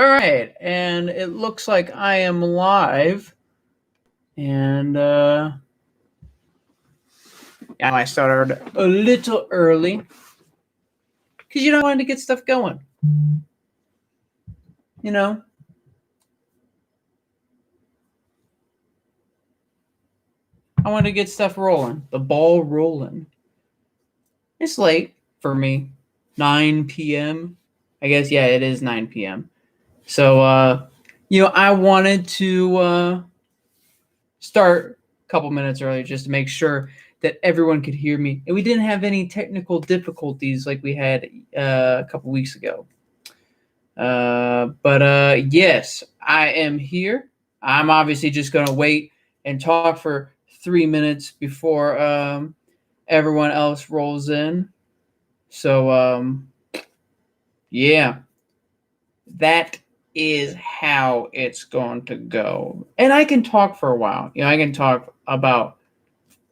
All right, and it looks like I am live. And I started a little early because I wanted to get stuff going. You know, I wanted to get stuff rolling, the ball rolling. It's late for me, 9 p.m. I guess it is 9 p.m. So I wanted to start a couple minutes early just to make sure that everyone could hear me, and we didn't have any technical difficulties like we had a couple weeks ago. But yes, I am here. I'm obviously just going to wait and talk for 3 minutes before everyone else rolls in. So yeah, that is how it's going to go. And I can talk for a while. I can talk about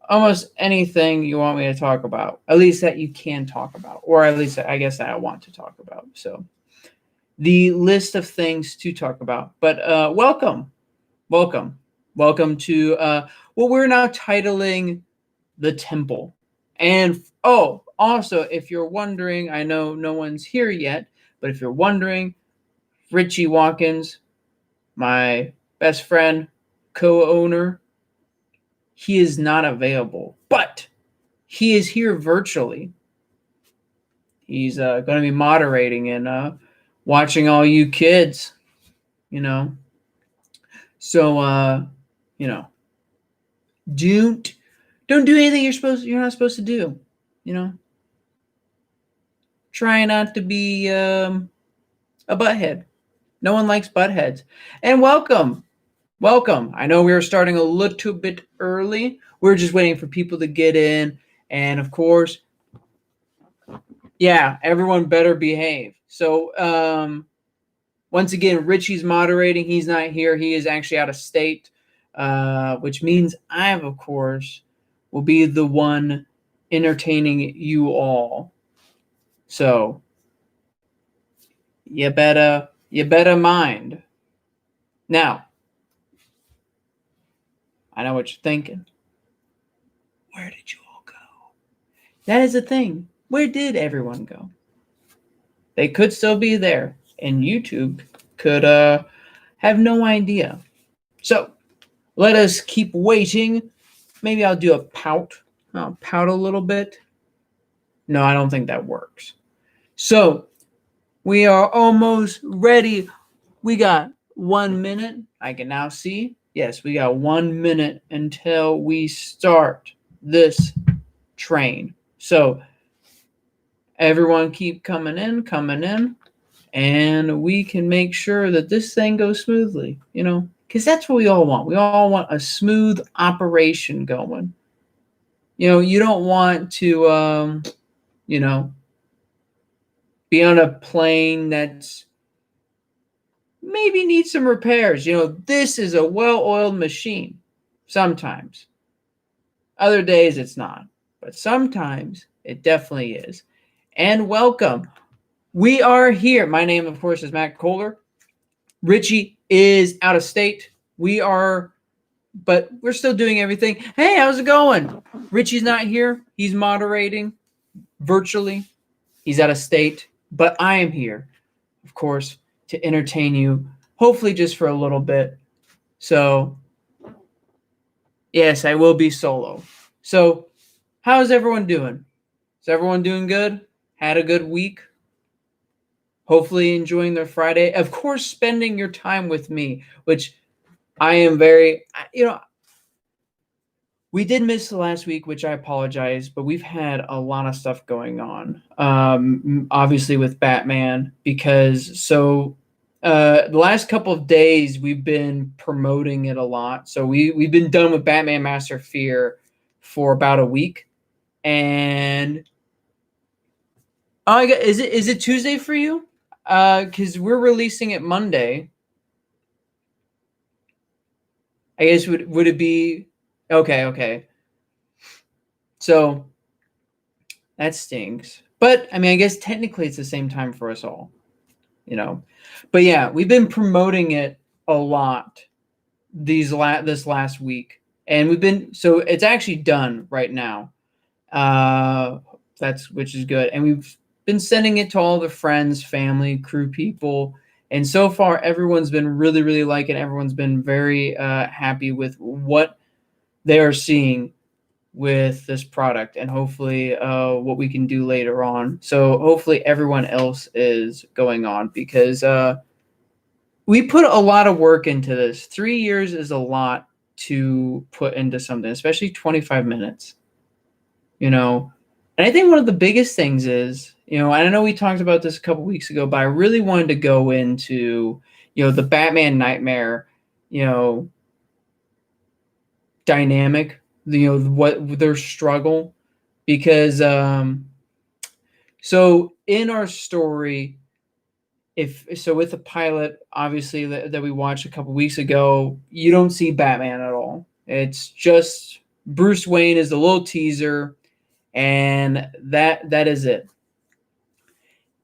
almost anything you want me to talk about, at least that you can talk about, or at least I guess that I want to talk about. So the list of things to talk about. But welcome to what we're now titling The Temple. And also, if you're wondering, I know no one's here yet, but if you're wondering, Richie Watkins, my best friend, co-owner, he is not available, but he is here virtually. He's going to be moderating and watching all you kids, So, don't do anything you're not supposed to do. Try not to be a butthead. No one likes buttheads. And welcome. I know we were starting a little bit early. We're just waiting for people to get in, and of course, everyone better behave. So, once again, Richie's moderating. He's not here. He is actually out of state, which means I, of course, will be the one entertaining you all. So you better mind. Now, I know what you're thinking. Where did you all go? That is the thing. Where did everyone go? They could still be there, and YouTube could have no idea. So let us keep waiting. Maybe I'll do a pout. I'll pout a little bit. No, I don't think that works. So we are almost ready. We got 1 minute. I can now see. Yes, we got 1 minute until we start this train. So everyone keep coming in, and we can make sure that this thing goes smoothly, because that's what we all want. We all want a smooth operation going. You don't want to, be on a plane that's maybe needs some repairs. This is a well-oiled machine. Sometimes. Other days it's not. But sometimes it definitely is. And welcome. We are here. My name, of course, is Matt Kohler. Richie is out of state. But we're still doing everything. Hey, how's it going? Richie's not here. He's moderating virtually. He's out of state. But I am here, of course, to entertain you, hopefully just for a little bit. So, yes, I will be solo. So, how's everyone doing? Is everyone doing good? Had a good week? Hopefully enjoying their Friday. Of course, spending your time with me, which I am very, we did miss the last week, which I apologize, but we've had a lot of stuff going on. Obviously with Batman, because the last couple of days we've been promoting it a lot. So we've been done with Batman Master Fear for about a week. And is it Tuesday for you? Because we're releasing it Monday. I guess would it be okay. So that stinks. But I mean, I guess technically it's the same time for us all. you know. But yeah, we've been promoting it a lot this last week, and so it's actually done right now. Uh, that's which is good, and we've been sending it to all the friends, family, crew people, and so far everyone's been really, really liking. Everyone's been very happy with what they are seeing with this product, and hopefully what we can do later on. So hopefully everyone else is going on, because we put a lot of work into this. 3 years is a lot to put into something, especially 25 minutes, you know. And I think one of the biggest things is, and I know we talked about this a couple weeks ago, but I really wanted to go into, the Batman Nightmare, you know, dynamic, what their struggle, because so in our story, with the pilot, obviously, that we watched a couple weeks ago, you don't see Batman at all. It's just Bruce Wayne is a little teaser, and that is it.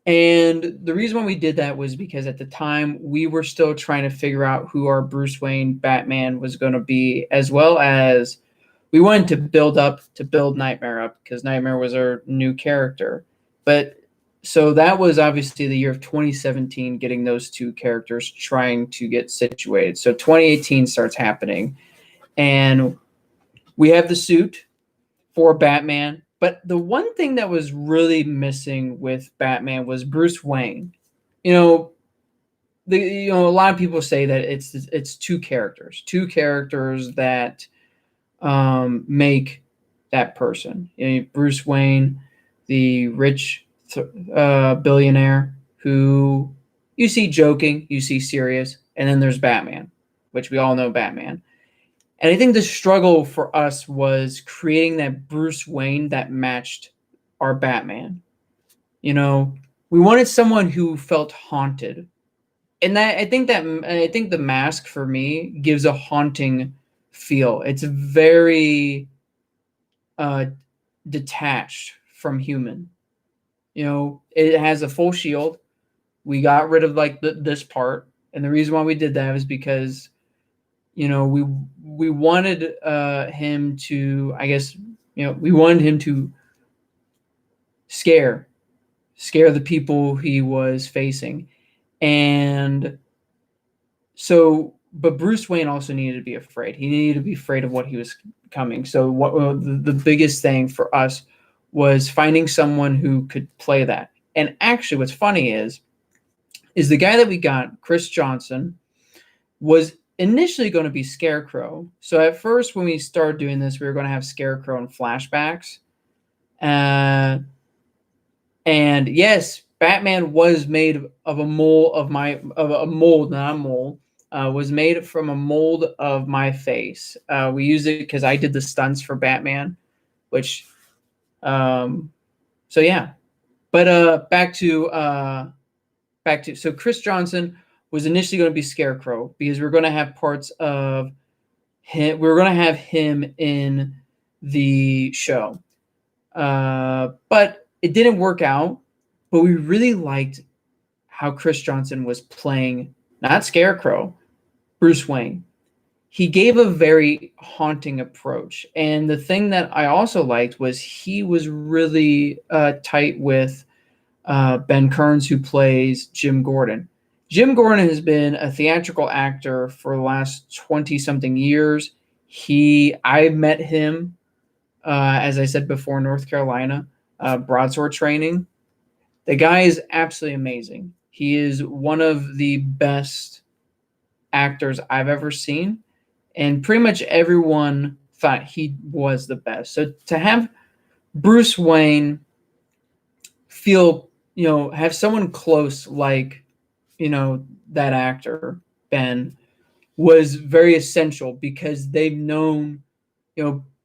And the reason why we did that was because at the time we were still trying to figure out who our Bruce Wayne Batman was going to be, as well as we wanted to build Nightmare up, because Nightmare was our new character. But so that was obviously the year of 2017, getting those two characters trying to get situated. So 2018 starts happening, and we have the suit for Batman. But the one thing that was really missing with Batman was Bruce Wayne. You know, a lot of people say that it's two characters that make that person. Bruce Wayne, the rich billionaire who you see joking, you see serious, and then there's Batman, which we all know Batman. And I think the struggle for us was creating that Bruce Wayne that matched our Batman. We wanted someone who felt haunted. And I think the mask for me gives a haunting feel. It's very detached from human. It has a full shield. We got rid of like this part, and the reason why we did that is because we wanted him to, I guess, we wanted him to scare the people he was facing. And so, but Bruce Wayne also needed to be afraid. He needed to be afraid of what he was coming. So the biggest thing for us was finding someone who could play that. And actually what's funny is the guy that we got, Chris Johnson, was initially going to be Scarecrow. So at first, when we started doing this, we were going to have Scarecrow in flashbacks. And yes, Batman was made of a mold not a mole. Was made from a mold of my face. We used it because I did the stunts for Batman, which, so yeah. But back to so Chris Johnson was initially going to be Scarecrow, because we're going to have parts of him. We're going to have him in the show, but it didn't work out. But we really liked how Chris Johnson was playing, not Scarecrow, Bruce Wayne. He gave a very haunting approach, and the thing that I also liked was he was really tight with Ben Kearns, who plays Jim Gordon. Jim Gordon has been a theatrical actor for the last 20-something years. I met him, as I said before, in North Carolina, broadsword training. The guy is absolutely amazing. He is one of the best actors I've ever seen, and pretty much everyone thought he was the best. So to have Bruce Wayne feel, have someone close like, that actor, Ben, was very essential, because they've known,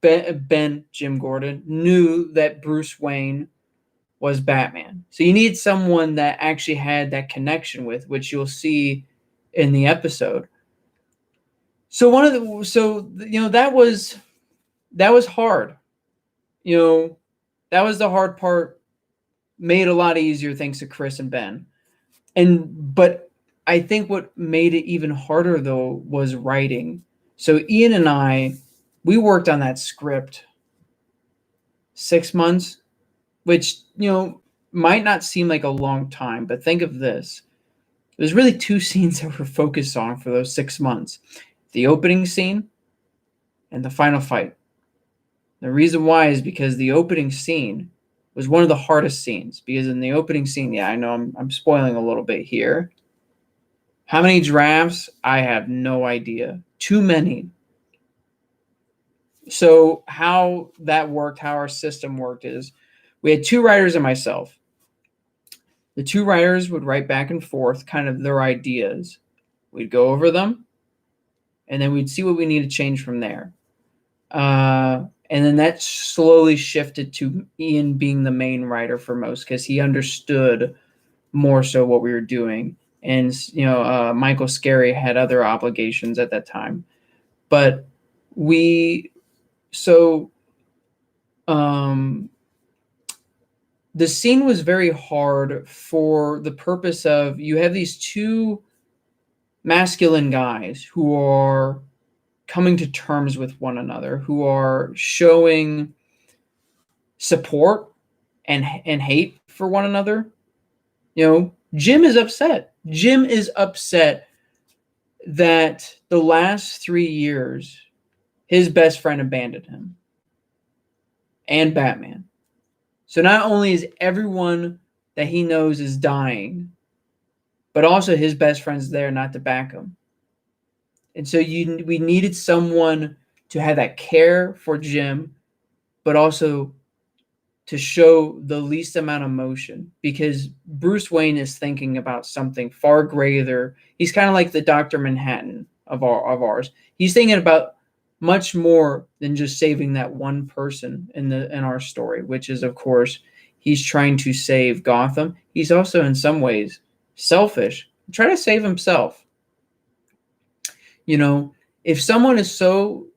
Ben, Jim Gordon, knew that Bruce Wayne was Batman. So you need someone that actually had that connection with, which you'll see in the episode. So that was hard. That was the hard part, made a lot easier thanks to Chris and Ben. But I think what made it even harder though was writing. So Ian and I, we worked on that script 6 months, which, might not seem like a long time, but think of this. There's really two scenes that we're focused on for those 6 months. The opening scene and the final fight. The reason why is because the opening scene was one of the hardest scenes, because in the opening scene, yeah, I know I'm spoiling a little bit here. How many drafts? I have no idea. Too many. So how that worked, how our system worked is we had two writers and myself. The two writers would write back and forth kind of their ideas. We'd go over them, and then we'd see what we need to change from there. And then that slowly shifted to Ian being the main writer for most, because he understood more so what we were doing. And, Michael Scarry had other obligations at that time. But the scene was very hard for the purpose of you have these two masculine guys who are coming to terms with one another, who are showing support and hate for one another. Jim is upset. Jim is upset that the last 3 years his best friend abandoned him and Batman. So not only is everyone that he knows is dying, but also his best friend's there not to back him. And so we needed someone to have that care for Jim, but also to show the least amount of emotion, because Bruce Wayne is thinking about something far greater. He's kind of like the Dr. Manhattan of ours. He's thinking about much more than just saving that one person in our story, which is, of course, he's trying to save Gotham. He's also in some ways selfish, trying to save himself. If someone is so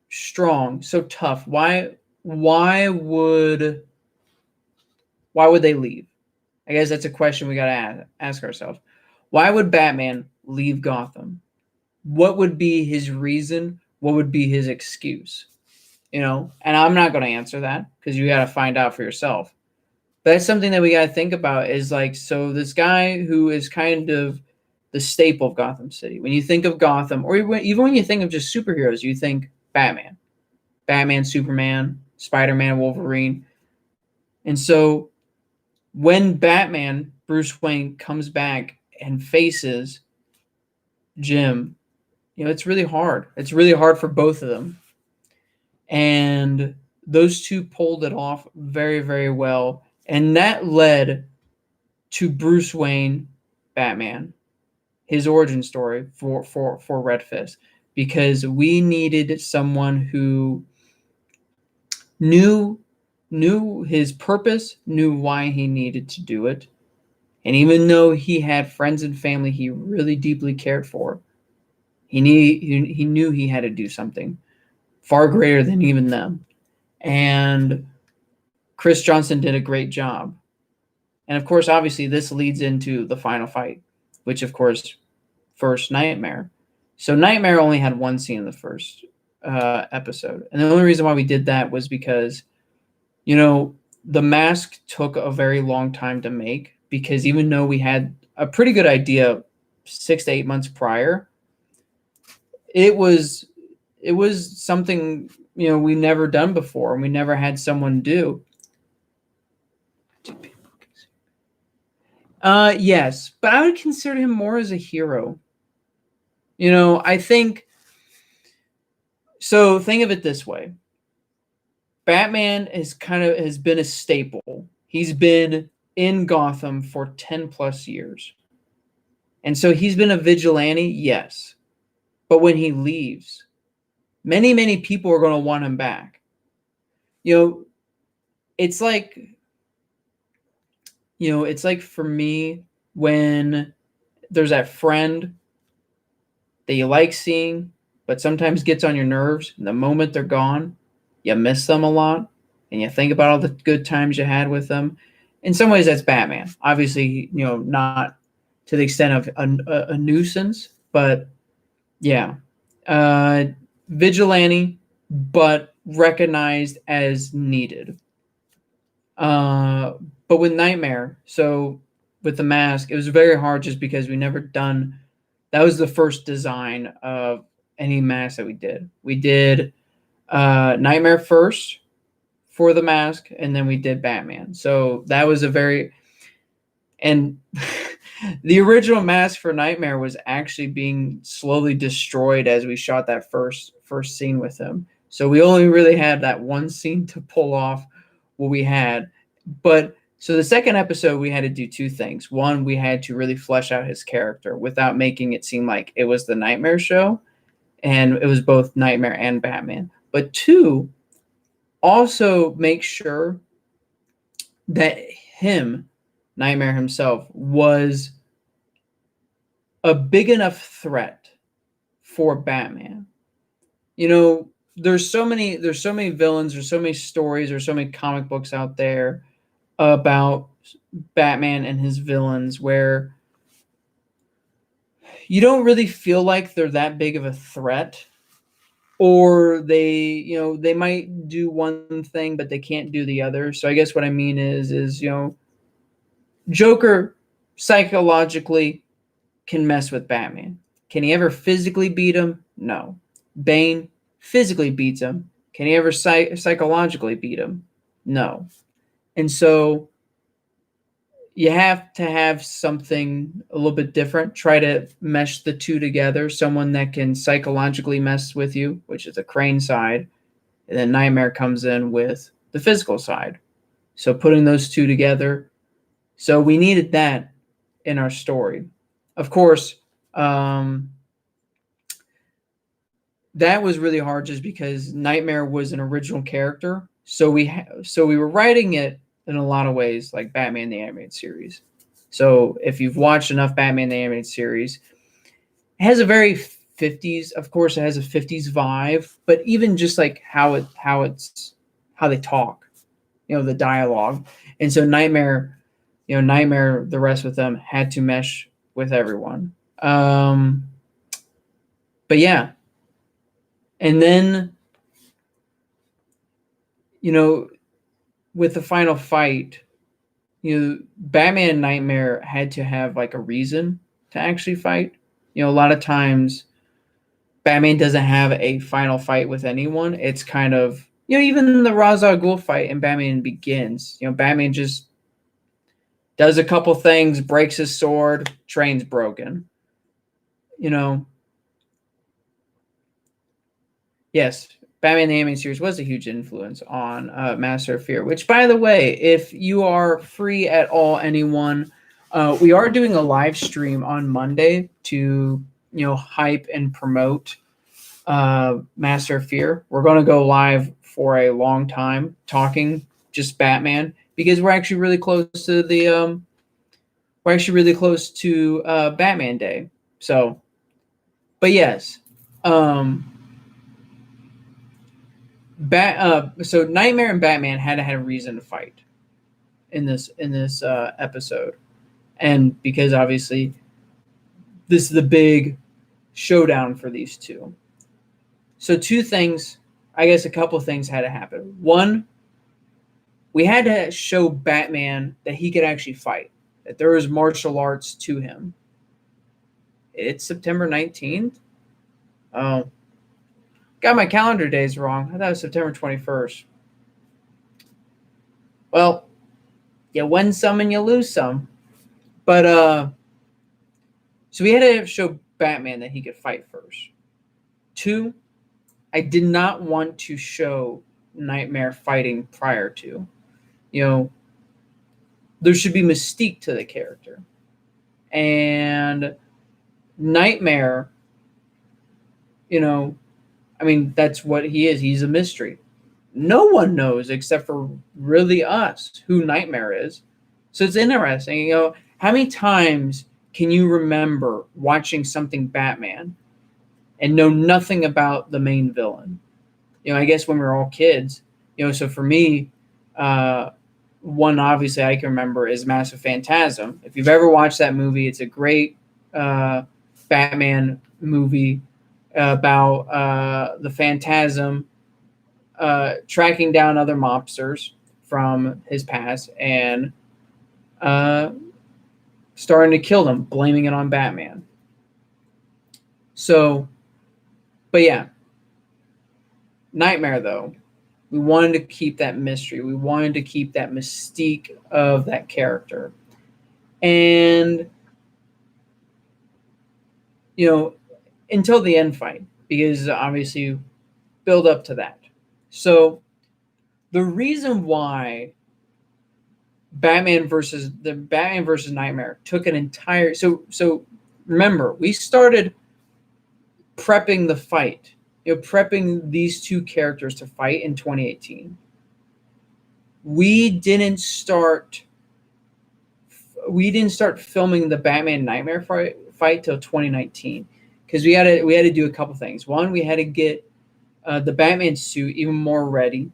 strong, so tough, why would they leave? I guess that's a question we got to ask ourselves. Why would Batman leave Gotham? What would be his reason? What would be his excuse? And I'm not going to answer that, because you got to find out for yourself. But that's something that we got to think about, is like, so this guy who is kind of the staple of Gotham City. When you think of Gotham, or even when you think of just superheroes, you think Batman, Superman, Spider-Man, Wolverine. And so when Batman, Bruce Wayne, comes back and faces Jim, it's really hard. It's really hard for both of them. And those two pulled it off very, very well. And that led to Bruce Wayne, Batman, his origin story for Red Fist, because we needed someone who knew his purpose, knew why he needed to do it. And even though he had friends and family he really deeply cared for, he knew he had to do something far greater than even them. And Chris Johnson did a great job. And of course, obviously, this leads into the final fight, which, of course, first Nightmare. So Nightmare only had one scene in the first episode. And the only reason why we did that was because, the mask took a very long time to make, because even though we had a pretty good idea 6 to 8 months prior, it was something, we never done before, and we never had someone do. Yes, but I would consider him more as a hero. I think, so think of it this way. Batman has been a staple. He's been in Gotham for 10 plus years. And so he's been a vigilante, yes. But when he leaves, many, many people are going to want him back. It's like, for me, when there's that friend that you like seeing, but sometimes gets on your nerves, and the moment they're gone, you miss them a lot, and you think about all the good times you had with them. In some ways, that's Batman. Obviously, not to the extent of a nuisance, but yeah, vigilante, but recognized as needed. But with Nightmare, so with the mask, it was very hard just because we never done. That was the first design of any mask that we did. We did Nightmare first for the mask, and then we did Batman. So that was a very and the original mask for Nightmare was actually being slowly destroyed as we shot that first scene with him. So we only really had that one scene to pull off what we had. But so the second episode, we had to do two things. One, we had to really flesh out his character without making it seem like it was the Nightmare show, and it was both Nightmare and Batman. But two, also make sure that him, Nightmare himself, was a big enough threat for Batman. You know, there's so many villains, there's so many stories, there's so many comic books out there about Batman and his villains where you don't really feel like they're that big of a threat, or they might do one thing but they can't do the other. So I guess what I mean is Joker psychologically can mess with Batman. Can he ever physically beat him? No. Bane physically beats him. Can he ever psychologically beat him? No. And so you have to have something a little bit different. Try to mesh the two together. Someone that can psychologically mess with you, which is the Crane side. And then Nightmare comes in with the physical side. So putting those two together. So we needed that in our story. Of course, that was really hard just because Nightmare was an original character. So we were writing it in a lot of ways like Batman the Animated Series. So if you've watched enough Batman the Animated Series, it has a very 50s, of course it has a 50s vibe, but even just like how they talk, the dialogue. And so Nightmare, the rest with them had to mesh with everyone. But yeah. And then, with the final fight, Batman and Nightmare had to have like a reason to actually fight. A lot of times Batman doesn't have a final fight with anyone. It's kind of, even the Ra's al Ghul fight in Batman Begins, Batman just does a couple things, breaks his sword, train's broken. Yes, Batman the Animated Series was a huge influence on Master of Fear, which, by the way, if you are free at all, anyone, we are doing a live stream on Monday to, hype and promote Master of Fear. We're going to go live for a long time talking just Batman because we're actually really close to Batman Day. So, but yes, so Nightmare and Batman had to have a reason to fight in this episode, and because obviously this is the big showdown for these two. So two things, I guess a couple things had to happen. One, we had to show Batman that he could actually fight, that there was martial arts to him. It's September 19th. Oh, got my calendar days wrong. I thought it was September 21st. Well, you win some and you lose some. But so we had to show Batman that he could fight first. Two, I did not want to show Nightmare fighting prior to. There should be mystique to the character. And Nightmare, that's what he is. He's a mystery. No one knows except for really us who Nightmare is. So it's interesting. How many times can you remember watching something Batman and know nothing about the main villain? I guess when we were all kids, so for me, one obviously I can remember is Massive Phantasm. If you've ever watched that movie, it's a great Batman movie about the Phantasm tracking down other mobsters from his past and starting to kill them, blaming it on Batman. So, but yeah, Nightmare though, we wanted to keep that mystery. We wanted to keep that mystique of that character. And, until the end fight, because obviously build up to that. So the reason why Batman versus Nightmare took an entire so remember, we started prepping the fight, prepping these two characters to fight in 2018. We didn't start filming the Batman Nightmare fight till 2019 because we had to do a couple things. One, we had to get the Batman suit even more ready,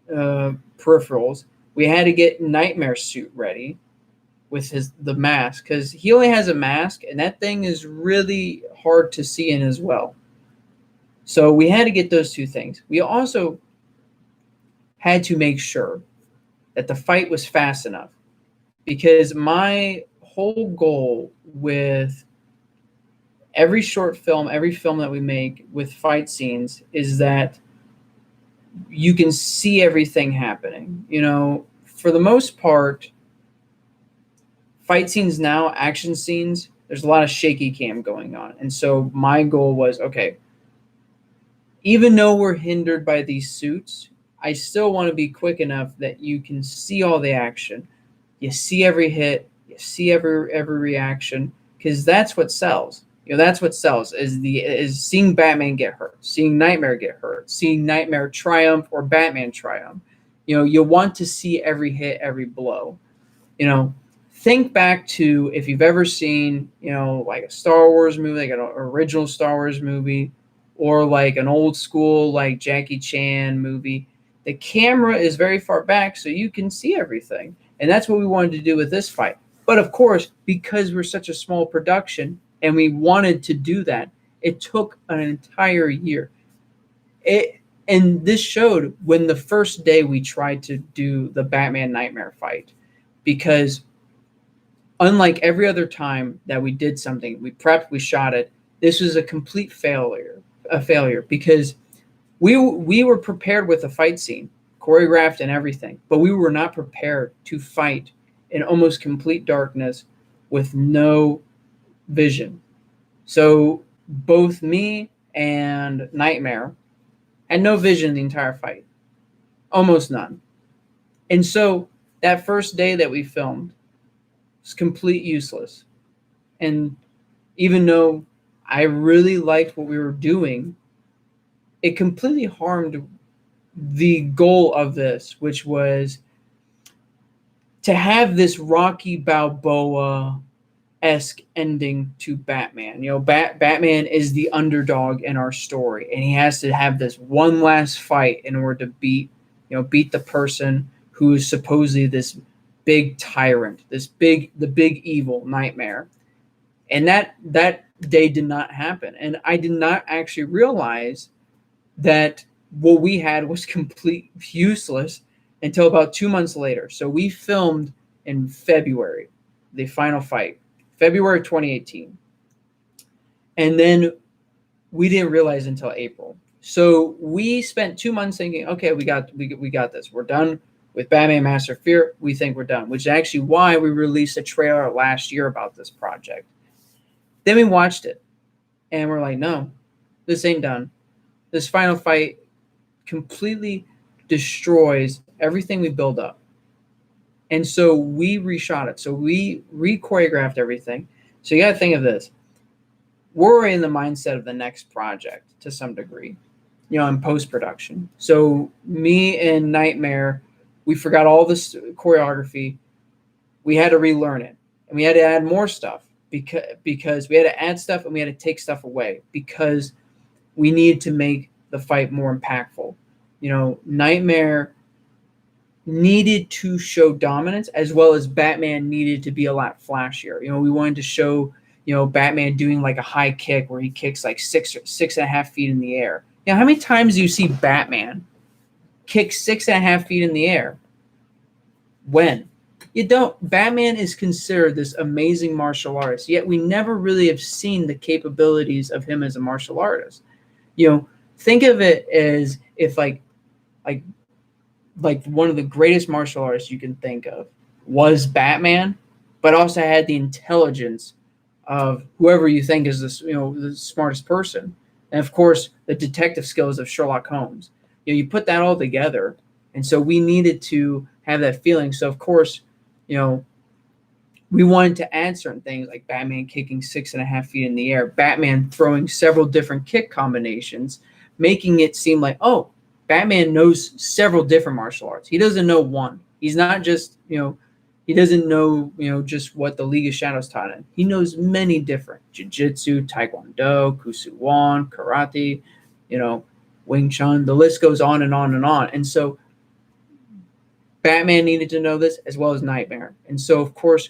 peripherals. We had to get Nightmare suit ready with the mask because he only has a mask and that thing is really hard to see in as well. So we had to get those two things. We also had to make sure that the fight was fast enough because my whole goal with every short film, every film that we make with fight scenes is that you can see everything happening. For the most part, fight scenes now, action scenes, there's a lot of shaky cam going on. And so my goal was, okay, even though we're hindered by these suits, I still want to be quick enough that you can see all the action. You see every hit, you see every reaction, because that's what sells. That's what sells is seeing Batman get hurt, seeing Nightmare get hurt, seeing Nightmare triumph or Batman triumph. You want to see every hit, every blow. Think back to if you've ever seen, like a Star Wars movie, like an original Star Wars movie, or like an old school, like Jackie Chan movie. The camera is very far back so you can see everything. And that's what we wanted to do with this fight. But of course, because we're such a small production and we wanted to do that, it took an entire year. And this showed when the first day we tried to do the Batman Nightmare fight, because unlike every other time that we did something, we prepped, we shot it, this was a complete failure because we were prepared with a fight scene, choreographed and everything, but we were not prepared to fight in almost complete darkness with no vision. So both me and Nightmare had no vision the entire fight, almost none. And so that first day that we filmed was complete useless. And even though I really liked what we were doing, it completely harmed the goal of this, which was to have this Rocky Balboa-esque ending to Batman. Batman is the underdog in our story, and he has to have this one last fight in order to beat the person who is supposedly this big tyrant, the big evil Nightmare. And that day did not happen. And I did not actually realize that what we had was complete useless until about 2 months later. So we filmed in February, the final fight, February 2018. And then we didn't realize until April. So we spent 2 months thinking, okay, we got this. We're done with Batman Master of Fear. We think we're done, which is actually why we released a trailer last year about this project. Then we watched it, and we're like, no, this ain't done. This final fight completely destroys everything we build up. And so we reshot it. So we re-choreographed everything. So you got to think of this. We're in the mindset of the next project to some degree, in post-production. So me and Nightmare, we forgot all this choreography. We had to relearn it. And we had to add more stuff because we had to add stuff and we had to take stuff away because we needed to make the fight more impactful. Nightmare needed to show dominance, as well as Batman needed to be a lot flashier. We wanted to show, Batman doing like a high kick where he kicks like 6.5 feet in the air. How many times do you see Batman kick 6.5 feet in the air? When? You don't. Batman is considered this amazing martial artist, yet we never really have seen the capabilities of him as a martial artist. Think of it as if like one of the greatest martial artists you can think of was Batman, but also had the intelligence of whoever you think is the smartest person, and of course the detective skills of Sherlock Holmes. You put that all together, and so we needed to have that feeling. So of course, we wanted to add certain things like Batman kicking 6.5 feet in the air, Batman throwing several different kick combinations, making it seem like, oh, Batman knows several different martial arts. He doesn't know one. He's not just, he doesn't know, just what the League of Shadows taught him. He knows many different jiu-jitsu, taekwondo, kusuwan, karate, Wing Chun. The list goes on and on and on. And so Batman needed to know this, as well as Nightmare. And so, of course,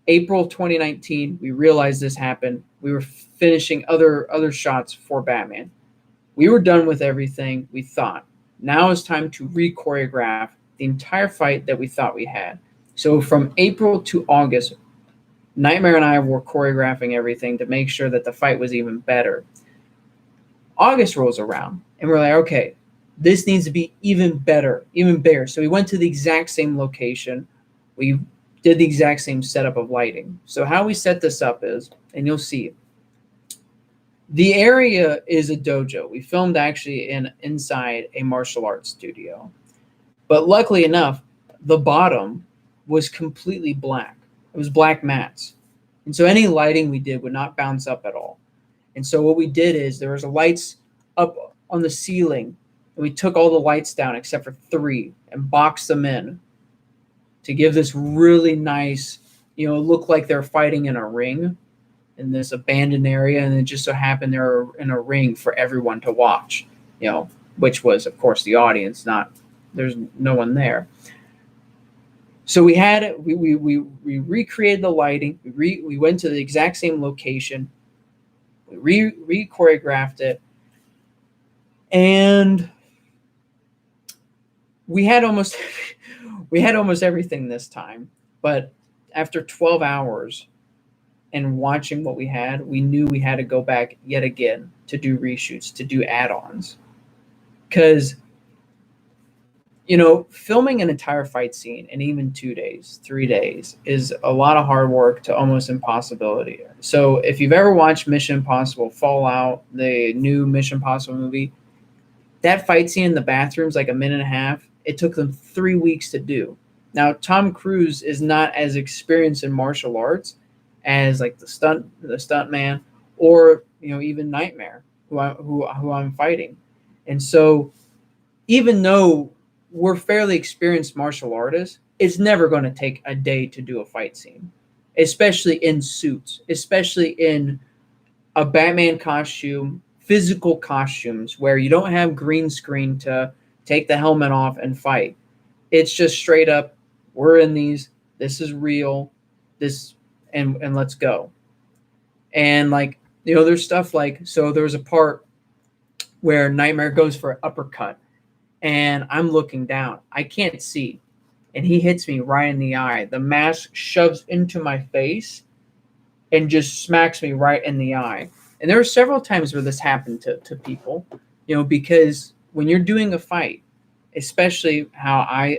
April 2019, we realized this happened. We were finishing other shots for Batman. We were done with everything, we thought. Now it's time to re-choreograph the entire fight that we thought we had. So from April to August, Nightmare and I were choreographing everything to make sure that the fight was even better. August rolls around, and we're like, okay, this needs to be even better, even bigger. So we went to the exact same location. We did the exact same setup of lighting. So how we set this up is, and you'll see, the area is a dojo. We filmed actually inside a martial arts studio. But luckily enough, the bottom was completely black. It was black mats. And so any lighting we did would not bounce up at all. And so what we did is there was lights up on the ceiling, and we took all the lights down except for 3 and boxed them in to give this really nice, look like they're fighting in a ring in this abandoned area, and it just so happened they're in a ring for everyone to watch, which was, of course, the audience. There's no one there. So we recreated the lighting. We went to the exact same location. We re-choreographed it, and we had almost everything this time. But after 12 hours and watching what we had, we knew we had to go back yet again to do reshoots, to do add-ons. Because, filming an entire fight scene in even 2 days, 3 days is a lot of hard work to almost impossibility. So if you've ever watched Mission Impossible Fallout, the new Mission Impossible movie, that fight scene in the bathroom is like a minute and a half. It took them 3 weeks to do. Now, Tom Cruise is not as experienced in martial arts as like the stunt man, or even Nightmare, who I'm fighting. And so even though we're fairly experienced martial artists, it's never going to take a day to do a fight scene, especially in suits, especially in a Batman costume, physical costumes where you don't have green screen to take the helmet off and fight. It's just straight up, we're in these, this is real, and let's go. And there's stuff so there was a part where Nightmare goes for an uppercut, and I'm looking down. I can't see. And he hits me right in the eye. The mask shoves into my face and just smacks me right in the eye. And there were several times where this happened to people, because when you're doing a fight, especially how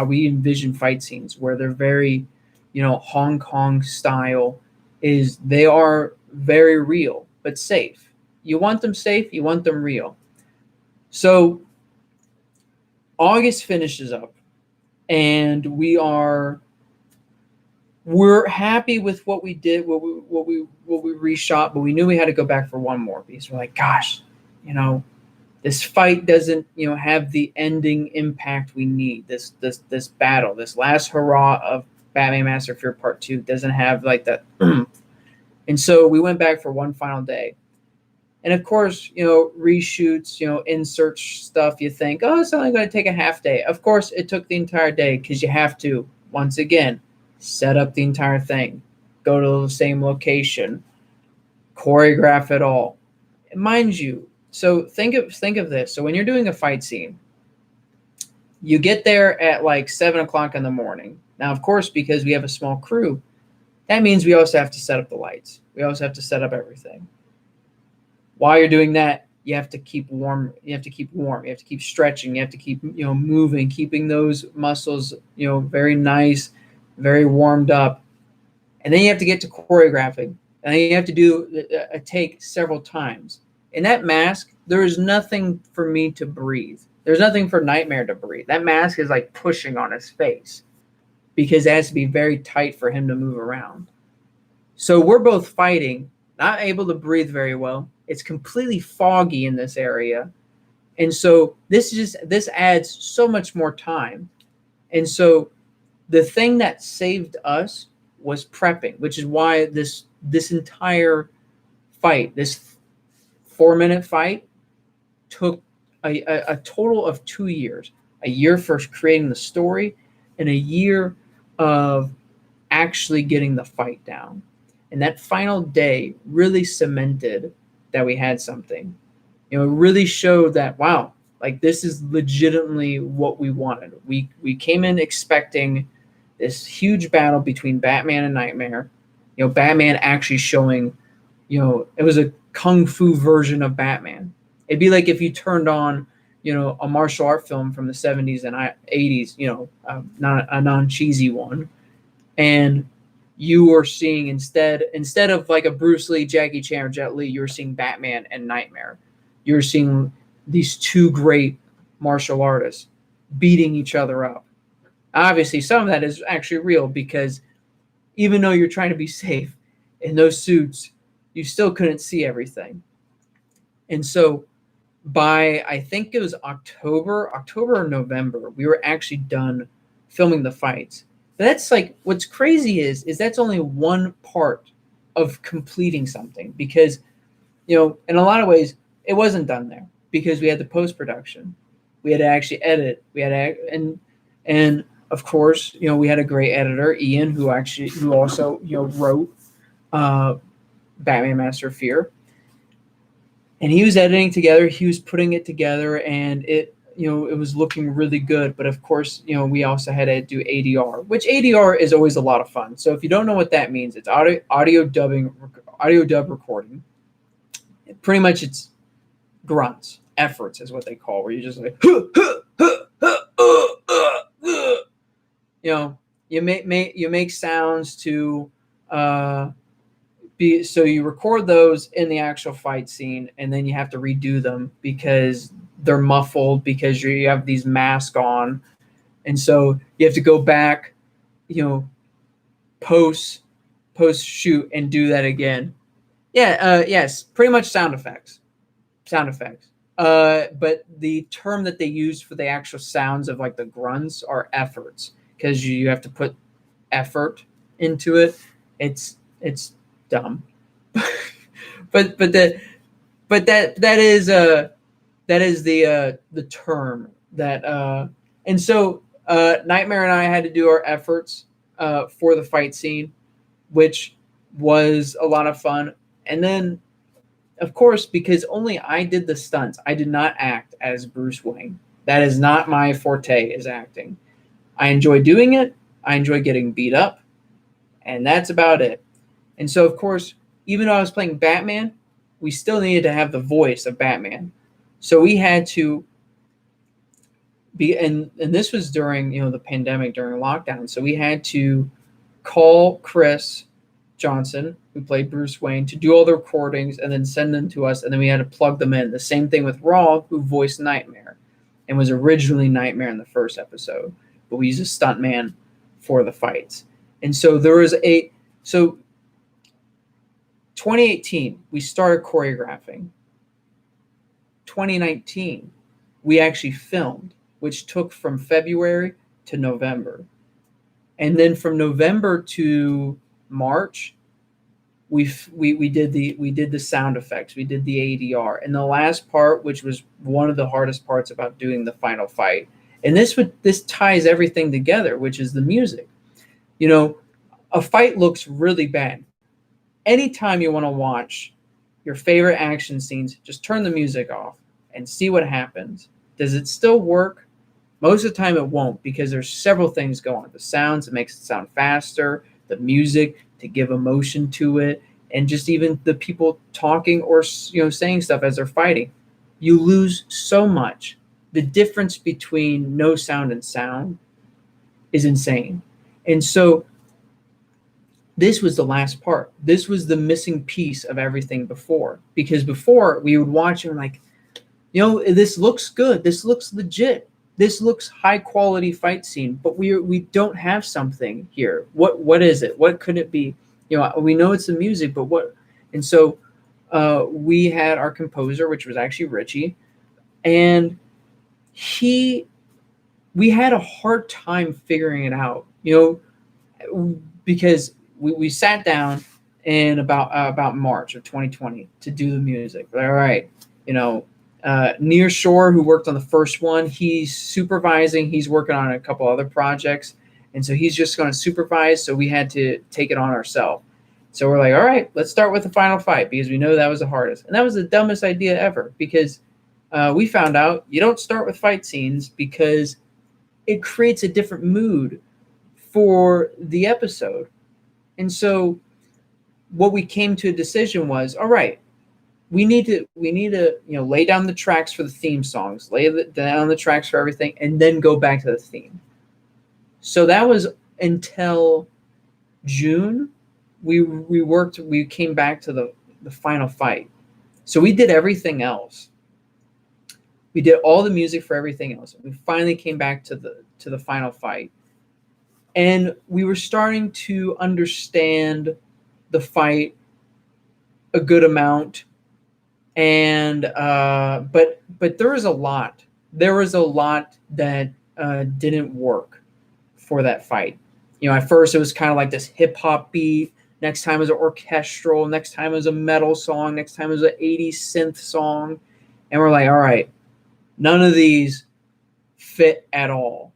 we envision fight scenes, where they're very, Hong Kong style, is they are very real, but safe. You want them safe, you want them real. So August finishes up, and we're happy with what we did, what we reshot, but we knew we had to go back for one more because we're like, gosh, this fight doesn't, have the ending impact we need. This battle, this last hurrah of Batman Master of Fear Part 2 doesn't have like that. And so we went back for one final day. And of course, reshoots, insert stuff. You think, oh, it's only going to take a half day. Of course, it took the entire day because you have to, once again, set up the entire thing, go to the same location, choreograph it all. Mind you, so think of this. So when you're doing a fight scene, you get there at like 7 o'clock in the morning. Now, of course, because we have a small crew, that means we also have to set up the lights. We also have to set up everything. While you're doing that, you have to keep warm. You have to keep warm. You have to keep stretching. You have to keep, moving, keeping those muscles, very nice, very warmed up. And then you have to get to choreographing. And then you have to do a take several times. In that mask, there is nothing for me to breathe. There's nothing for Nightmare to breathe. That mask is like pushing on his face because it has to be very tight for him to move around. So we're both fighting, not able to breathe very well. It's completely foggy in this area. And so this adds so much more time. And so the thing that saved us was prepping, which is why this entire fight, this 4-minute fight, took a total of 2 years. A year for creating the story and a year of actually getting the fight down. And that final day really cemented that we had something. It really showed that, wow, like this is legitimately what we wanted. We came in expecting this huge battle between Batman and Nightmare. Batman actually showing, it was a kung fu version of Batman. It'd be like if you turned on, a martial art film from the 70s and 80s, not a non-cheesy one, and you were seeing instead of like a Bruce Lee, Jackie Chan, or Jet Li, you were seeing Batman and Nightmare. You were seeing these two great martial artists beating each other up. Obviously, some of that is actually real because even though you're trying to be safe in those suits, you still couldn't see everything. And so by, I think it was October or November, we were actually done filming the fights. But that's like, what's crazy is that's only one part of completing something because, in a lot of ways, it wasn't done there because we had the post-production. We had to actually edit. We had to, and of course, we had a great editor, Ian, who also, wrote Batman Master of Fear. And he was editing together, he was putting it together, and it was looking really good. But of course, we also had to do ADR, which ADR is always a lot of fun. So if you don't know what that means, it's audio dub recording. Pretty much it's grunts, efforts is what they call, where you just like, you make sounds to so you record those in the actual fight scene, and then you have to redo them because they're muffled because you have these masks on, and so you have to go back, post shoot and do that again. Yes, pretty much sound effects. But the term that they use for the actual sounds of like the grunts are efforts because you have to put effort into it. It's dumb, but that is the term that and so Nightmare and I had to do our efforts for the fight scene, which was a lot of fun. And then of course, because only I did the stunts, I did not act as Bruce Wayne. That is not my forte, is acting. I enjoy doing it. I enjoy getting beat up, and that's about it. And so, of course, even though I was playing Batman, we still needed to have the voice of Batman. So we had to be, and this was during, the pandemic, during lockdown. So we had to call Chris Johnson, who played Bruce Wayne, to do all the recordings and then send them to us. And then we had to plug them in. The same thing with Raw, who voiced Nightmare and was originally Nightmare in the first episode. But we used a stuntman for the fights. And so there was 2018, we started choreographing. 2019, we actually filmed, which took from February to November. And then from November to March, we did the sound effects, we did the ADR, and the last part, which was one of the hardest parts about doing the final fight, and this ties everything together, which is the music. You know, a fight looks really bad. Anytime you want to watch your favorite action scenes, just turn the music off and see what happens. Does it still work? Most of the time it won't, because there's several things going on. The sounds, it makes it sound faster, the music to give emotion to it, and just even the people talking or saying stuff as they're fighting. You lose so much. The difference between no sound and sound is insane. And so this was the last part. This was the missing piece of everything before. Because before we would watch and we're like, this looks good. This looks legit. This looks high quality fight scene, but we don't have something here. What is it? What could it be? We know it's the music, but what? And so we had our composer, which was actually Richie, and we had a hard time figuring it out, because we sat down in about March of 2020 to do the music. All right, Near Shore, who worked on the first one, he's supervising. He's working on a couple other projects, and so he's just going to supervise. So we had to take it on ourselves. So we're like, all right, let's start with the final fight, because we know that was the hardest, and that was the dumbest idea ever, because we found out you don't start with fight scenes because it creates a different mood for the episode. And so what we came to a decision was, all right, we need to lay down the tracks for the theme songs, lay down the tracks for everything, and then go back to the theme. So that was until June. We came back to the final fight. So we did everything else. We did all the music for everything else. We finally came back to the final fight. And we were starting to understand the fight a good amount. And but there was a lot. There was a lot that didn't work for that fight. At first it was kind of like this hip hop beat. Next time it was an orchestral. Next time it was a metal song. Next time it was an 80s synth song. And we're like, all right, none of these fit at all.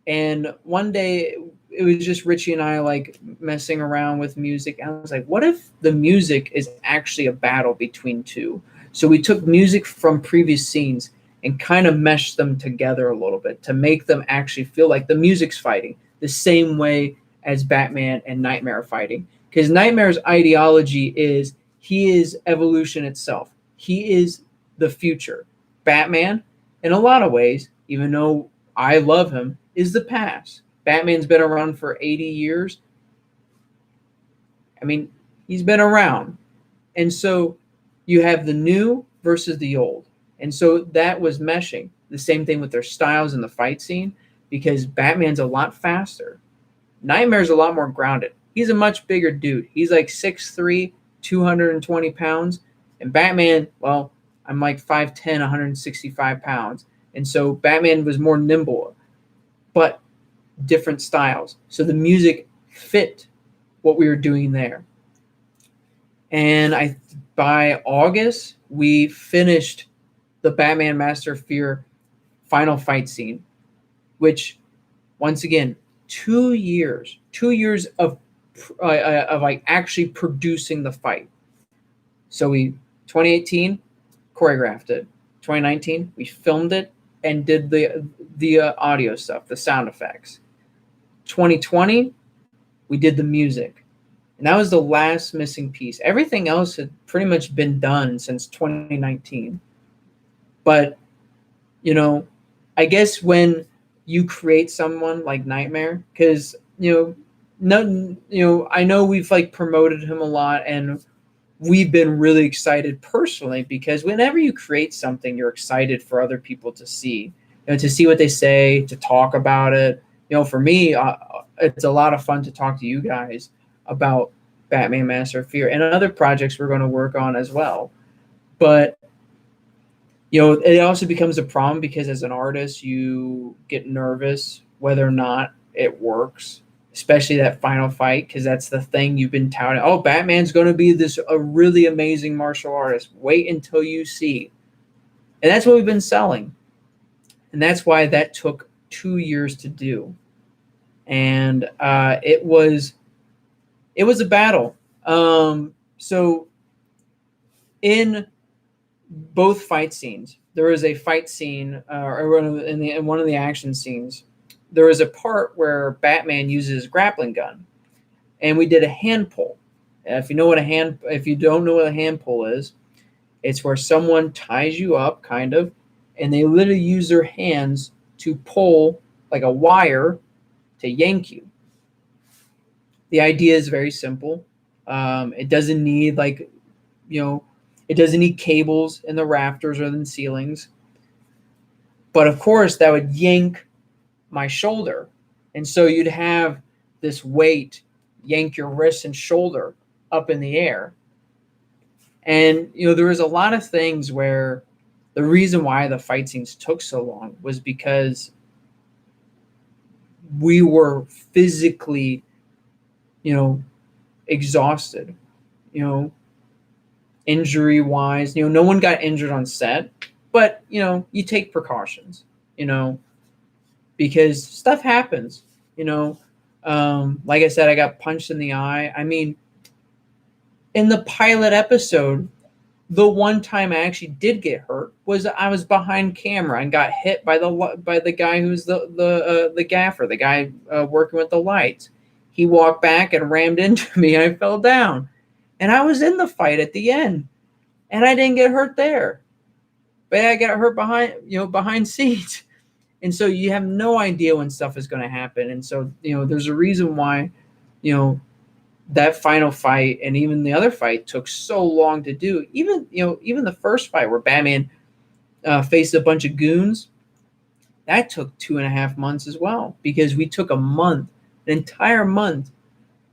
And one day it was just Richie and I like messing around with music. And I was like, what if the music is actually a battle between two? So we took music from previous scenes and kind of meshed them together a little bit to make them actually feel like the music's fighting the same way as Batman and Nightmare are fighting. Because Nightmare's ideology is he is evolution itself. He is the future. Batman, in a lot of ways, even though I love him, is the past. Batman's been around for 80 years. I mean, he's been around. And so you have the new versus the old. And so that was meshing. The same thing with their styles in the fight scene, because Batman's a lot faster. Nightmare's a lot more grounded. He's a much bigger dude. He's like 6'3", 220 pounds. And Batman, well, I'm like 5'10", 165 pounds. And so Batman was more nimble, but different styles. So the music fit what we were doing there. And by August, we finished the Batman Master of Fear final fight scene, which, once again, 2 years of like actually producing the fight. So 2018 choreographed it. 2019 we filmed it and did the audio stuff, the sound effects. 2020 we did the music, and that was the last missing piece. Everything else had pretty much been done since 2019. But I guess when you create someone like Nightmare, because I know we've like promoted him a lot, and we've been really excited personally, because whenever you create something, you're excited for other people to see, to see what they say, to talk about it. For me, it's a lot of fun to talk to you guys about Batman Master of Fear and other projects we're going to work on as well. But it also becomes a problem, because as an artist, you get nervous whether or not it works, especially that final fight, because that's the thing you've been touting. Oh, Batman's going to be a really amazing martial artist. Wait until you see. And that's what we've been selling. And that's why that took 2 years to do. And it was a battle. So in both fight scenes, there was a fight scene, in one of the action scenes, there was a part where Batman uses his grappling gun, and we did a hand pull. If you don't know what a hand pull is, it's where someone ties you up, kind of, and they literally use their hands to pull like a wire to yank you. The idea is very simple. It doesn't need it doesn't need cables in the rafters or in the ceilings. But of course, that would yank my shoulder. And so you'd have this weight yank your wrist and shoulder up in the air. And, there was a lot of things where the reason why the fight scenes took so long was because we were physically, exhausted, injury wise. No one got injured on set, but, you take precautions, because stuff happens, like I said, I got punched in the eye. I mean, in the pilot episode, the one time I actually did get hurt was I was behind camera and got hit by the guy who's the gaffer, the guy working with the lights. He walked back and rammed into me. I fell down, and I was in the fight at the end, and I didn't get hurt there, but I got hurt behind seats. And so you have no idea when stuff is going to happen. And so, there's a reason why, that final fight and even the other fight took so long to do. Even the first fight where Batman faced a bunch of goons, that took 2.5 months as well, because we took an entire month,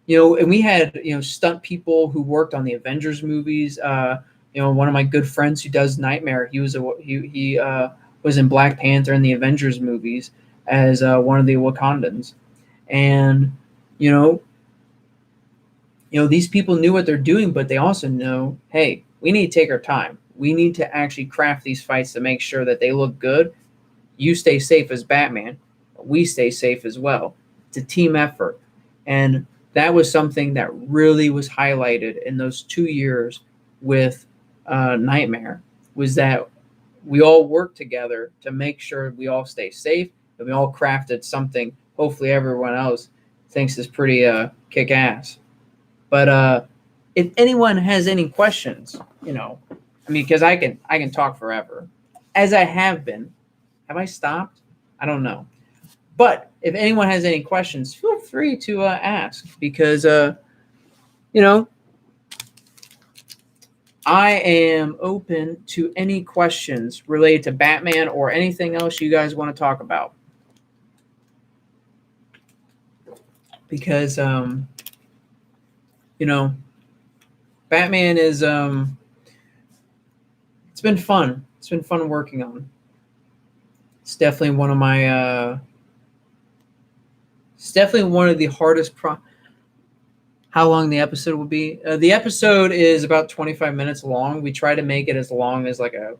and we had, stunt people who worked on the Avengers movies. One of my good friends who does Nightmare, he was in Black Panther and the Avengers movies as one of the Wakandans. And, these people knew what they're doing, but they also know, hey, we need to take our time. We need to actually craft these fights to make sure that they look good. You stay safe as Batman. We stay safe as well. It's a team effort. And that was something that really was highlighted in those 2 years with Nightmare, was that we all worked together to make sure we all stay safe, and we all crafted something hopefully everyone else thinks is pretty kick-ass. But if anyone has any questions, because I can talk forever, as I have been. Have I stopped? I don't know. But if anyone has any questions, feel free to ask, because I am open to any questions related to Batman or anything else you guys want to talk about. Because, Batman is, it's been fun. It's been fun working on. It's definitely one of my, it's definitely one of the hardest how long the episode will be. The episode is about 25 minutes long. We try to make it as long as like a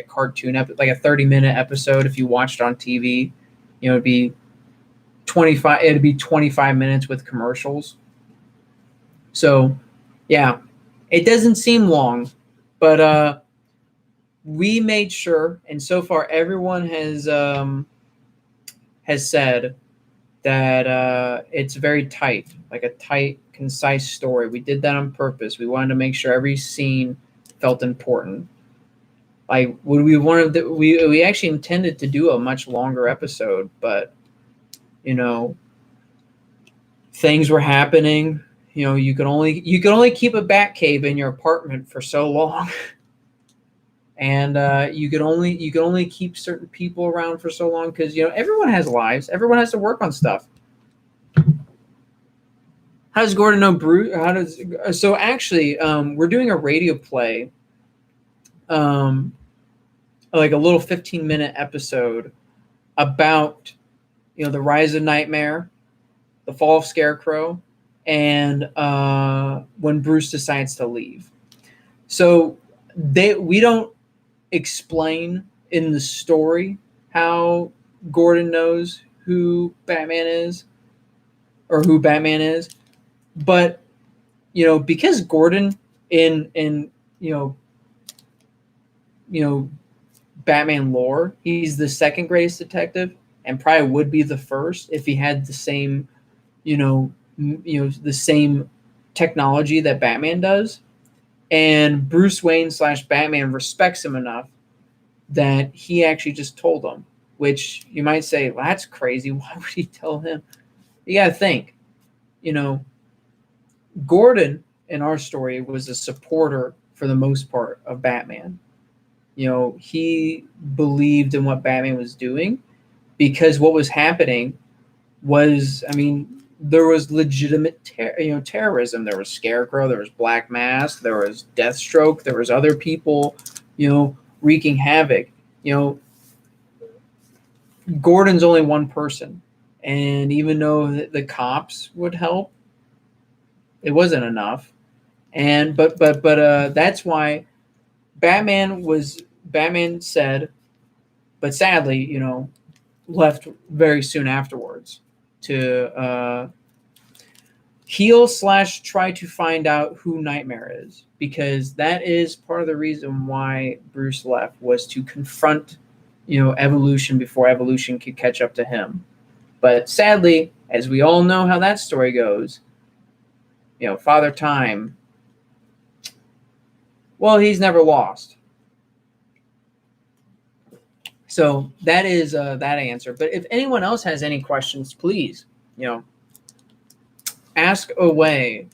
cartoon like a 30-minute episode. If you watched on TV, it'd be 25 minutes with commercials. So, yeah, it doesn't seem long, but we made sure, and so far everyone has said that it's very tight, like a tight, concise story. We did that on purpose. We wanted to make sure every scene felt important. Like, we actually intended to do a much longer episode, but things were happening. You can only keep a bat cave in your apartment for so long. And you can only keep certain people around for so long, because everyone has lives. Everyone has to work on stuff. How does Gordon know Bruce? So actually, we're doing a radio play, like a little 15-minute episode about the rise of Nightmare, the fall of Scarecrow, and when Bruce decides to leave. So we don't explain in the story how Gordon knows who Batman is or who Batman is, but because Gordon in you know Batman lore, he's the second greatest detective and probably would be the first if he had the same the same technology that Batman does. And Bruce Wayne / Batman respects him enough that he actually just told him, which you might say, well, that's crazy. Why would he tell him? You got to think, Gordon in our story was a supporter for the most part of Batman. He believed in what Batman was doing because what was happening was, there was legitimate terrorism. There was Scarecrow, there was Black Mask, there was Deathstroke, there was other people, wreaking havoc. Gordon's only one person, and even though the cops would help, it wasn't enough. And but that's why Batman said, but sadly, left very soon afterwards to heal / try to find out who Nightmare is, because that is part of the reason why Bruce left, was to confront evolution before evolution could catch up to him. But sadly, as we all know how that story goes, Father Time, well, he's never lost. So that is that answer. But if anyone else has any questions, please, ask away.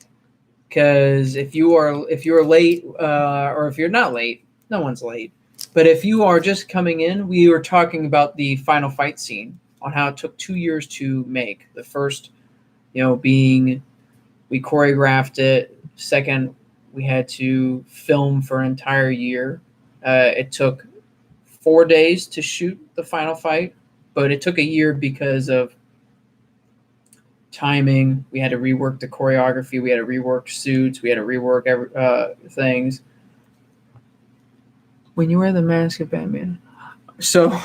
Because if you're late, or if you're not late, no one's late. But if you are just coming in, we were talking about the final fight scene, on how it took 2 years to make. The first, being we choreographed it. Second, we had to film for an entire year. It took 4 days to shoot the final fight, but it took a year because of timing. We had to rework the choreography. We had to rework suits. We had to rework things. When you wear the mask of Batman. So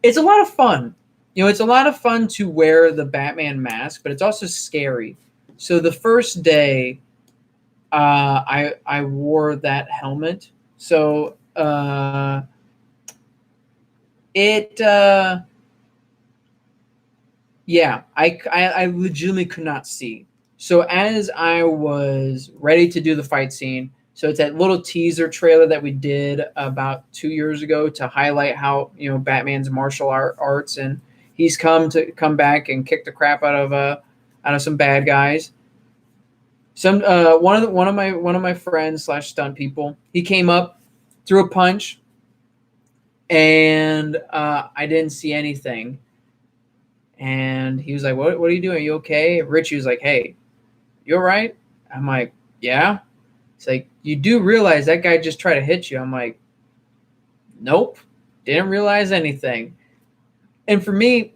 it's a lot of fun. It's a lot of fun to wear the Batman mask, but it's also scary. So the first day, I wore that helmet. So I legitimately could not see. So as I was ready to do the fight scene, so it's that little teaser trailer that we did about 2 years ago to highlight how Batman's martial arts, and he's come back and kick the crap out of some bad guys. One of my friends / stunt people, he came up, threw a punch, and I didn't see anything. And he was like, what are you doing? Are you okay? Richie was like, hey, you all right? I'm like, yeah. It's like, you do realize that guy just tried to hit you. I'm like, nope, didn't realize anything. And for me,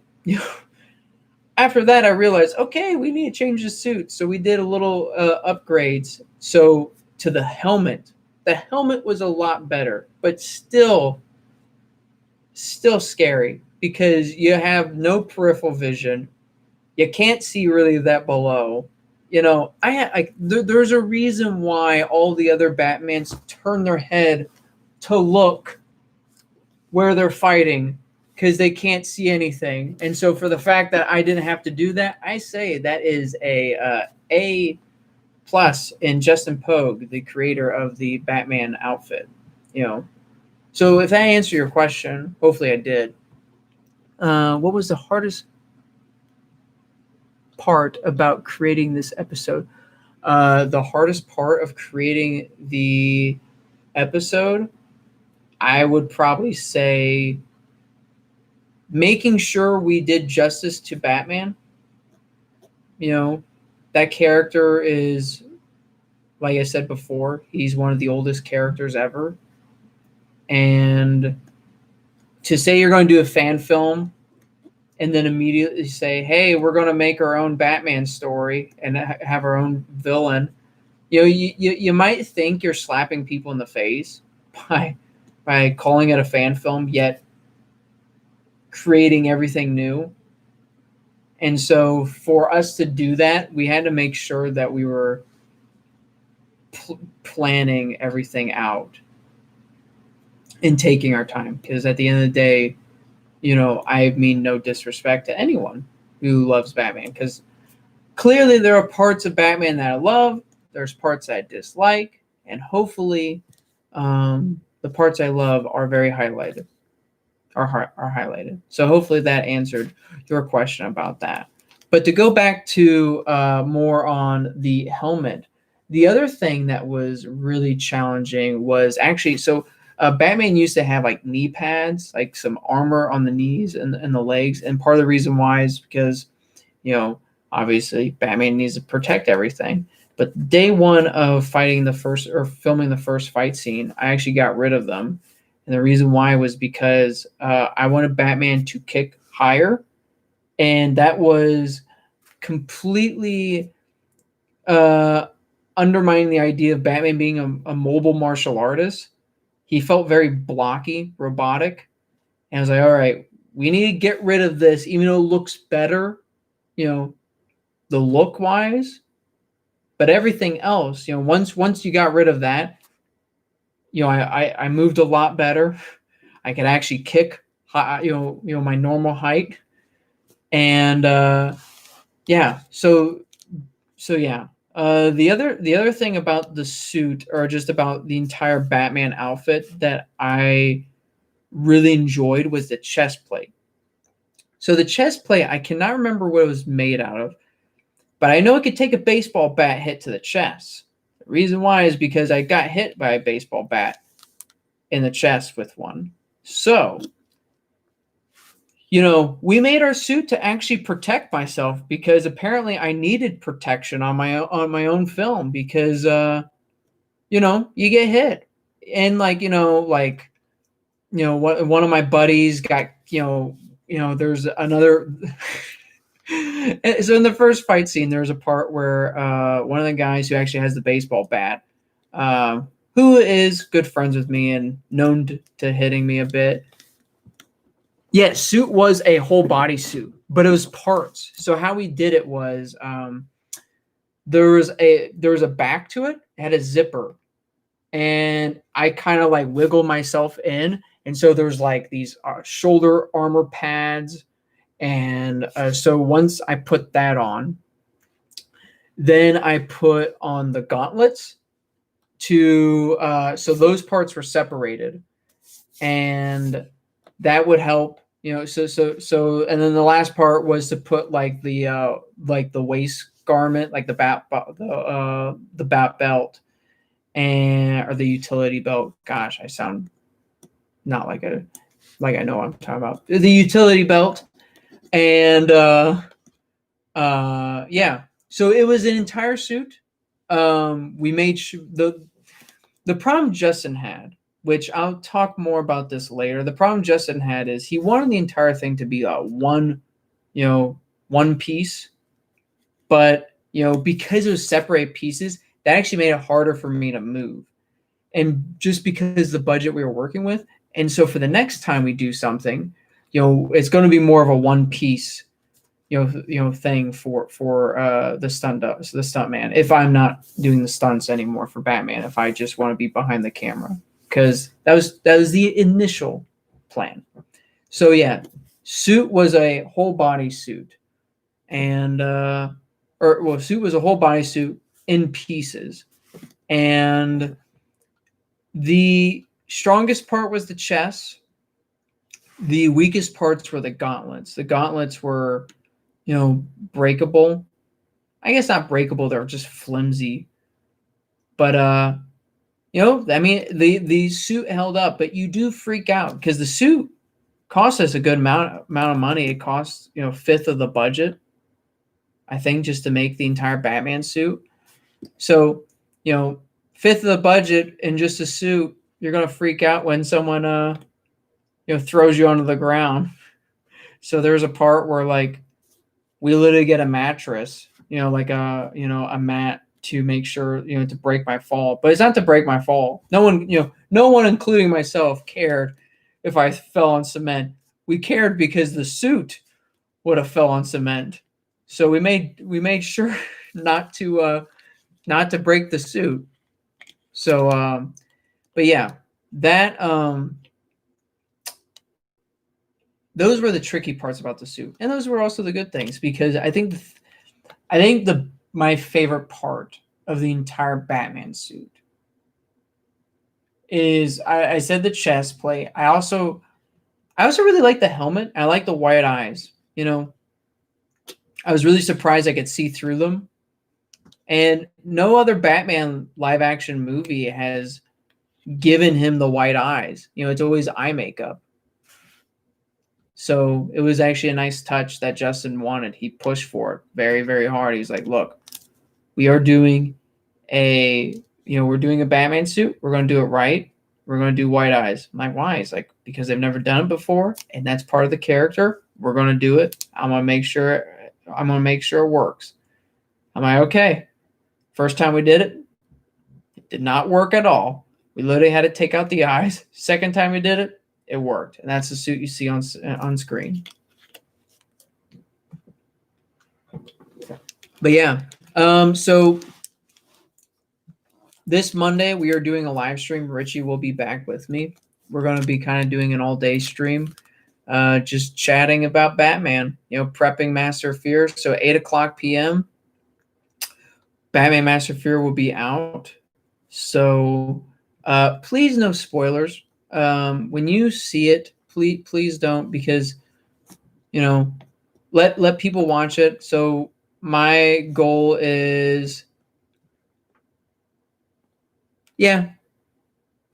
after that, I realized, okay, we need to change the suit. So we did a little upgrades. So to the helmet was a lot better, but still scary, because you have no peripheral vision. You can't see really that below. There's a reason why all the other Batmans turn their head to look where they're fighting, because they can't see anything. And so for the fact that I didn't have to do that, I say that is a plus in Justin Pogue, the creator of the Batman outfit. So if I answer your question, hopefully I did. What was the hardest part about creating this episode? The hardest part of creating the episode, I would probably say making sure we did justice to Batman. That character is, like I said before, he's one of the oldest characters ever. And to say you're going to do a fan film and then immediately say, "Hey, we're going to make our own Batman story and have our own villain." You might think you're slapping people in the face by calling it a fan film, yet creating everything new. And so for us to do that, we had to make sure that we were planning everything out and taking our time, because at the end of the day, I mean no disrespect to anyone who loves Batman, because clearly there are parts of Batman that I love, there's parts I dislike, and hopefully the parts I love are very highlighted. Are highlighted. So hopefully that answered your question about that. But to go back to more on the helmet, the other thing that was really challenging was actually, Batman used to have like knee pads, like some armor on the knees and the legs. And part of the reason why is because, obviously Batman needs to protect everything. But day one of filming the first fight scene, I actually got rid of them. And the reason why was because I wanted Batman to kick higher. And that was completely undermining the idea of Batman being a mobile martial artist. He felt very blocky, robotic. And I was like, all right, we need to get rid of this, even though it looks better, the look wise. But everything else, once you got rid of that, I moved a lot better. I could actually kick, high, my normal height, and yeah. So yeah. The other thing about the suit, or just about the entire Batman outfit, that I really enjoyed was the chest plate. So the chest plate, I cannot remember what it was made out of, but I know it could take a baseball bat hit to the chest. The reason why is because I got hit by a baseball bat in the chest with one. So, we made our suit to actually protect myself, because apparently I needed protection on my own film, because you get hit. And one of my buddies got, there's another so in the first fight scene, there's a part where one of the guys who actually has the baseball bat, who is good friends with me and known to hitting me a bit. Yeah, suit was a whole body suit, but it was parts. So how we did it was there was a back to it. It had a zipper, and I kind of like wiggled myself in, and so there's like these shoulder armor pads. And so once I put that on, then I put on the gauntlets so those parts were separated, and that would help, so, and then the last part was to put like the waist garment, like the bat belt, or the utility belt. Gosh, I sound not like I know what I'm talking about. The utility belt. And yeah, so it was an entire suit. We made the problem Justin had, which I'll talk more about this later. The problem Justin had is he wanted the entire thing to be one piece, but because it was separate pieces, that actually made it harder for me to move, and just because the budget we were working with. And so for the next time we do something, it's going to be more of a one piece, thing for the stunt man. If I'm not doing the stunts anymore for Batman, if I just want to be behind the camera, because that was the initial plan. So yeah, suit was a whole body suit, and suit was a whole body suit in pieces, and the strongest part was the chest. The weakest parts were the gauntlets. The gauntlets were, breakable. I guess not breakable, they're just flimsy. But I mean, the suit held up, but you do freak out because the suit cost us a good amount of money. It costs, fifth of the budget, I think, just to make the entire Batman suit. So, fifth of the budget in just a suit, you're gonna freak out when someone throws you onto the ground. So there's a part where like we literally get a mattress, like a mat to make sure, to break my fall. But it's not to break my fall. No one, including myself, cared if I fell on cement. We cared because the suit would have fell on cement. So we made sure not to break the suit. So but yeah, that those were the tricky parts about the suit, and those were also the good things, because I think the my favorite part of the entire Batman suit is I said the chest plate. I also really like the helmet. I like the white eyes. I was really surprised I could see through them. And no other Batman live action movie has given him the white eyes. It's always eye makeup. So it was actually a nice touch that Justin wanted. He pushed for it very, very hard. He's like, look, we are doing we're doing a Batman suit. We're going to do it right. We're going to do white eyes. I'm like, why? He's like, because they've never done it before, and that's part of the character. We're going to do it. I'm going to make sure it works. I'm like, okay. First time we did it, it did not work at all. We literally had to take out the eyes. Second time we did it, it worked. And that's the suit you see on screen. But yeah, so this Monday we are doing a live stream. Richie will be back with me. We're going to be kind of doing an all-day stream, just chatting about Batman, prepping Master of Fear. So 8:00 p.m., Batman Master of Fear will be out. So please no spoilers. When you see it, please don't, because let people watch it. So my goal is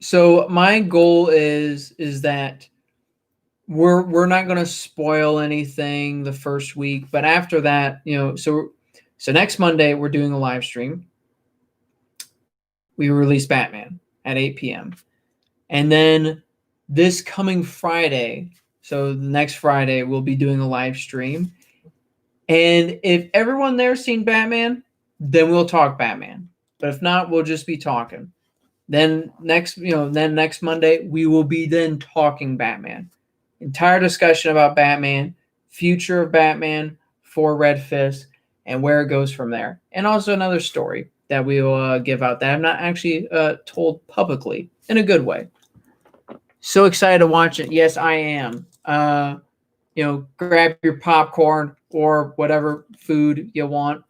so my goal is that we're not going to spoil anything the first week, but after that, so next Monday we're doing a live stream. We release Batman at 8 p.m. And then this coming Friday, so the next Friday, we'll be doing a live stream. And if everyone there's seen Batman, then we'll talk Batman. But if not, we'll just be talking. Then next Monday, we will be then talking Batman. Entire discussion about Batman, future of Batman for Red Fist, and where it goes from there. And also another story that we will give out that I'm not actually told publicly, in a good way. So excited to watch it. Yes, I am. Grab your popcorn or whatever food you want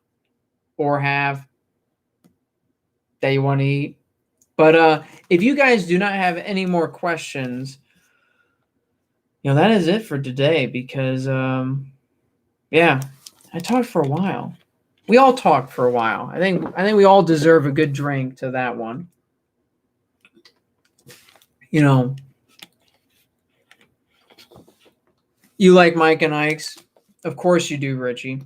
or have that you want to eat. But if you guys do not have any more questions, that is it for today, because I talked for a while. We all talked for a while. I think we all deserve a good drink to that one. You like Mike and Ike's? Of course you do, Richie.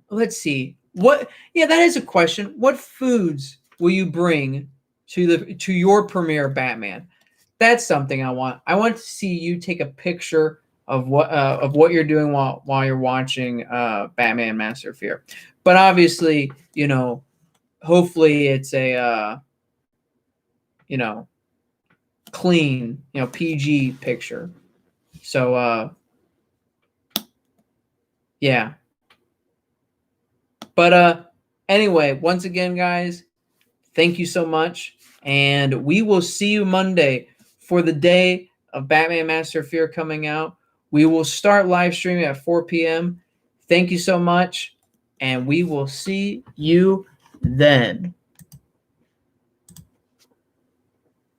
Let's see. That is a question. What foods will you bring to your premiere Batman? That's something I want. I want to see you take a picture of what you're doing while you're watching Batman Master of Fear. But obviously, hopefully it's a clean, PG picture. So yeah. But anyway, once again, guys, thank you so much, and we will see you Monday for the day of Batman Master of Fear coming out. We will start live streaming at 4 p.m. Thank you so much, and we will see you then.